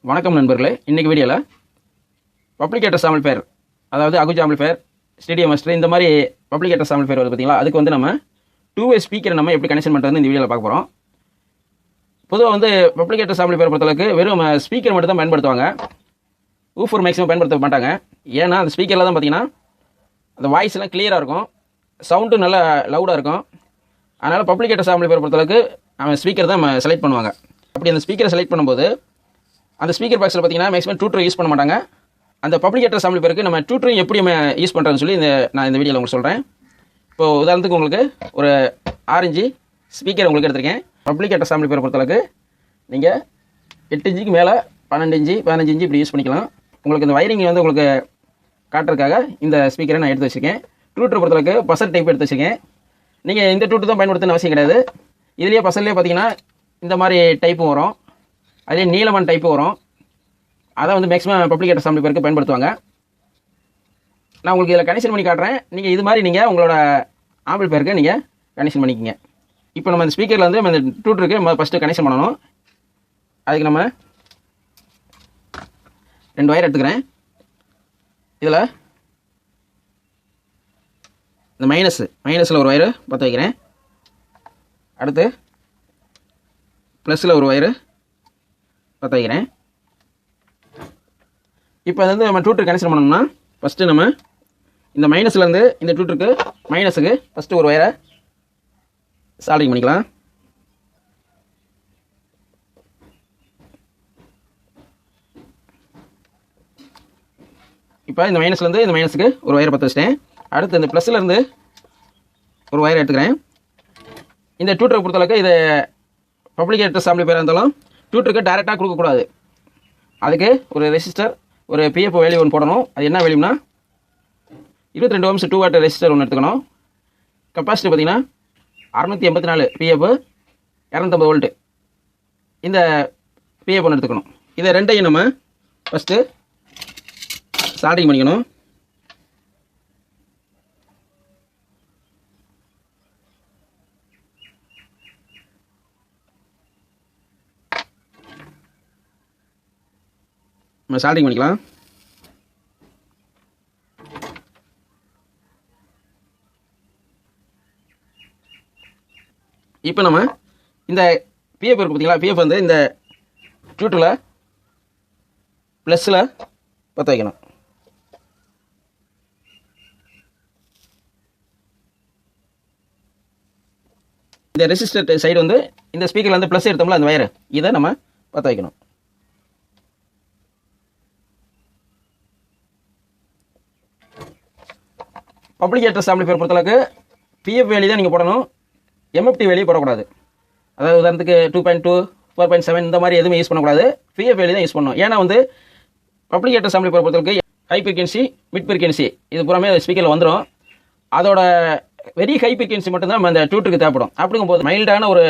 வணக்கம் நண்பர்களே. இன்றைக்கி வீடியோவில் பப்ளிகேட்டர்ஸ் ஆம்பிளிஃபையர், அதாவது அகுஜா ஆம்பிளிஃபையர், ஸ்டேடியம் மாஸ்டர், இந்த மாதிரி பப்ளிகேட்டர்ஸ் ஆம்பிளிஃபையர் வருது பார்த்தீங்களா, அதுக்கு வந்து நம்ம 2-வே ஸ்பீக்கரை நம்ம எப்படி கனெக்ஷன் பண்ணுறதுன்னு இந்த வீடியோவில் பார்க்க போகிறோம். பொதுவாக வந்து பப்ளிகேட்டர்ஸ் ஆம்பிளிஃபையர் பொறுத்தளவுக்கு வெறும் ஸ்பீக்கர் மட்டும் தான் பயன்படுத்துவாங்க. ஊஃபர் மேக்ஸிமம் பயன்படுத்த மாட்டாங்க. ஏன்னா அந்த ஸ்பீக்கரில் தான் பார்த்தீங்கன்னா அந்த வாய்ஸ் எல்லாம் கிளியராக இருக்கும், சவுண்டு நல்லா லவுடாக இருக்கும். அதனால் பப்ளிகேட்டர்ஸ் ஆம்பிளிஃபையர் பொறுத்தளவுக்கு அவன் ஸ்பீக்கர் தான் செலக்ட் பண்ணுவாங்க. அப்படி அந்த ஸ்பீக்கரை செலக்ட் பண்ணும்போது அந்த ஸ்பீக்கர் பாக்ஸில் பார்த்தீங்கன்னா மேக்ஸிமம் டூ யூஸ் பண்ண மாட்டாங்க. அந்த பப்ளிகேட்டர்ஸ் ஆம்பிளிஃபையருக்கு நம்ம டூ எப்படி யூஸ் பண்ணுறதுன்னு சொல்லி நான் இந்த வீடியோவில் உங்களுக்கு சொல்கிறேன். இப்போது உதாரணத்துக்கு உங்களுக்கு ஒரு ஆரஞ்சு ஸ்பீக்கர் உங்களுக்கு எடுத்திருக்கேன். பப்ளிகேட்டர்ஸ் ஆம்பிளிஃபையர் பொறுத்தளவுக்கு நீங்கள் 8 இன்ச்சுக்கு மேலே 12 இன்ச்சு 15 இன்ச்சு இப்படி யூஸ் பண்ணிக்கலாம். உங்களுக்கு இந்த வயரிங் வந்து உங்களுக்கு காட்டுறதுக்காக இந்த ஸ்பீக்கரை நான் எடுத்து வச்சுருக்கேன். டூட்டரை பொறுத்தளவுக்கு பசர் டைப் எடுத்து வச்சுருக்கேன். நீங்கள் இந்த டூட்டு தான் பயன்படுத்தணும்னு அவசியம் கிடையாது. இதுலேயே பசர்லேயே பார்த்தீங்கன்னா இந்த மாதிரி டைப்பும் வரும், அதே நீளமான டைப்பு வரும். அதை வந்து மேக்ஸிமம் பப்ளிகேட்டர்ஸ் ஆம்பிளிஃபையருக்கு பயன்படுத்துவாங்க. நான் உங்களுக்கு இதில் கனெக்ஷன் பண்ணி காட்டுறேன். நீங்கள் இது மாதிரி நீங்கள் உங்களோட ஆம்பிளிஃபையருக்கு நீங்கள் கனெக்ஷன் பண்ணிக்கிங்க. இப்போ நம்ம இந்த ஸ்பீக்கரில் வந்து இந்த டூட்டருக்கு ஃபஸ்ட்டு கனெக்ஷன் பண்ணணும். அதுக்கு நம்ம 2 வயர் எடுத்துக்கிறேன். இதில் இந்த மைனஸில் ஒரு வயரு பற்ற வைக்கிறேன். அடுத்து ப்ளஸில் ஒரு வயரு பற்ற வைக்கிறேன். இப்போ அது வந்து நம்ம டூட்டருக்கு கனெக்ஷன் பண்ணணும்னா ஃபஸ்ட்டு நம்ம இந்த மைனஸ்லேருந்து இந்த டூட்டருக்கு மைனஸுக்கு ஃபஸ்ட்டு ஒரு வயரை சால்டிங் பண்ணிக்கலாம். இப்போ இந்த மைனஸ்லேருந்து இந்த மைனஸுக்கு ஒரு வயரை பற்ற வச்சிட்டேன். அடுத்து இந்த ப்ளஸ்லேருந்து ஒரு வயரை எடுத்துக்கிறேன். இந்த டூட்டரை பொறுத்தளவுக்கு இது பப்ளிகேட்டர்ஸ் ஆம்பிளிஃபையராக இருந்தாலும் டூட்டருக்கு டைரெக்டாக கொடுக்கக்கூடாது. அதுக்கு ஒரு ரெசிஸ்டர், ஒரு பிஎஃப் வேல்யூ ஒன்று போடணும். அது என்ன வேல்யூனா 22 ohms 2 watt ரெசிஸ்டர் ஒன்று எடுத்துக்கணும். கெப்பாசிட்டி பார்த்தீங்கன்னா 684 பிஎஃப் 250 வோல்ட்டு. இந்த பிஎஃப் ஒன்று எடுத்துக்கணும். இதை ரெண்டையும் நம்ம ஃபஸ்ட்டு சால்டிங் பண்ணிக்கணும். நம்ம சால்டிங் பண்ணிக்கலாம். இப்போ நம்ம இந்த பிஎஃப் இருக்குது பார்த்தீங்களா, பிஎஃப் வந்து இந்த டூட்டில் ப்ளஸில் பற்ற வைக்கணும். இந்த ரெசிஸ்டர் சைடு வந்து இந்த ஸ்பீக்கரில் வந்து ப்ளஸ் எடுத்தோம்ல அந்த வயரு, இதை நம்ம பற்ற வைக்கணும். பப்ளிகேட்டர்ஸ் ஆம்பிளிஃபையர் பொறுத்தளவுக்கு பிஎஃப் வேல்யூ தான் நீங்கள் போடணும், எம்எஃப்டி வேல்யூ போடக்கூடாது. அதாவது உதாரணத்துக்கு 2.2 4.7 இந்த மாதிரி எதுவுமே யூஸ் பண்ணக்கூடாது. பிஎஃப் வேல்யூ தான் யூஸ் பண்ணணும். ஏன்னா வந்து பப்ளிகேட்டர்ஸ் ஆம்பிளிஃபையர் பொறுத்தளவுக்கு ஹை ஃப்ரீக்வன்சி, மிட் ஃப்ரீக்வன்சி இது பூராமே ஸ்பீக்கரில் வந்துடும். அதோட வெரி ஹை ஃப்ரீக்வன்சி மட்டும்தான் நம்ம அந்த டூட்டுக்கு தேவைப்படும். அப்படிங்கும்போது மைல்டான ஒரு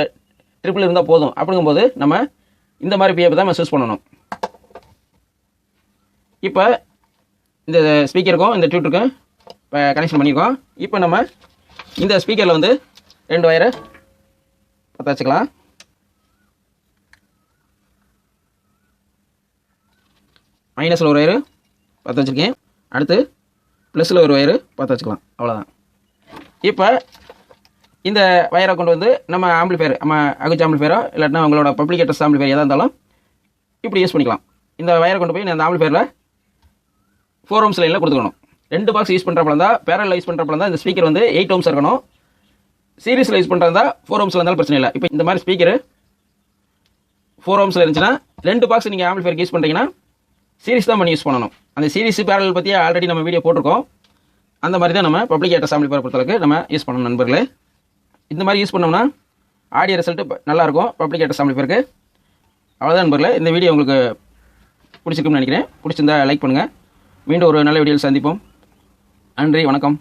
ட்ரிப்பிள் இருந்தால் போதும். அப்படிங்கும்போது நம்ம இந்த மாதிரி பிஎஃப் தான் நம்ம சூஸ் பண்ணணும். இப்போ இந்த ஸ்பீக்கருக்கும் இந்த டூட்டுக்கும் இப்போ கனெக்ஷன் பண்ணியிருக்கோம். இப்போ நம்ம இந்த ஸ்பீக்கரில் வந்து 2 வயரை பற்ற வச்சுக்கலாம். மைனஸில் ஒரு வயரு பற்ற வச்சுருக்கேன். அடுத்து ப்ளஸில் ஒரு வயரு பற்ற வச்சுக்கலாம். அவ்வளோதான். இப்போ இந்த வயரை கொண்டு வந்து நம்ம ஆம்பிளிஃபையர், நம்ம அகுஜா ஆம்பிளிஃபையரோ இல்லாட்டினா உங்களோட பப்ளிகேட்டர்ஸ் ஆம்பிளிஃபையர் எதாக இருந்தாலும் இப்படி யூஸ் பண்ணிக்கலாம். இந்த வயரை கொண்டு போய் அந்த ஆம்பிளிஃபையரில் 4 ohms லைனில் கொடுத்துக்கணும். 2 பாக்ஸ் யூஸ் பண்ணுறப்ப இருந்தால், பேரலில் யூஸ் பண்ணுறப்ப இருந்தால் இந்த ஸ்பீக்கர் வந்து 8 ohms இருக்கணும். சீரிஸில் யூஸ் பண்ணுறதா 4 ohms இருந்தாலும் பிரச்சனை இல்லை. இப்போ இந்த மாதிரி ஸ்பீக்கர் 4 ohms இருந்துச்சுன்னா 2 பாக்ஸ் நீங்கள் ஆம்பிளிஃபையருக்கு யூஸ் பண்ணுறீங்கன்னா சீரிஸ் தான் பண்ணி யூஸ் பண்ணணும். அந்த சீரிஸ் பேரல் பற்றி ஆல்ரெடி நம்ம வீடியோ போட்டிருக்கோம். அந்த மாதிரி தான் நம்ம பப்ளிகேட்டர்ஸ் ஆம்பிளிஃபையர் பொறுத்தளவுக்கு நம்ம யூஸ் பண்ணணும் நண்பர்களே. இந்த மாதிரி யூஸ் பண்ணோம்னா ஆடியோ ரிசல்ட்டு நல்லாயிருக்கும் பப்ளிகேட்டர்ஸ் ஆம்பிளிஃபையருக்கு. அவ்வளோதான் நண்பர்களே. இந்த வீடியோ உங்களுக்கு பிடிச்சிருக்குன்னு நினைக்கிறேன். பிடிச்சிருந்தா லைக் பண்ணுங்கள். மீண்டும் ஒரு நல்ல வீடியோவில் சந்திப்போம். நன்றி, வணக்கம்.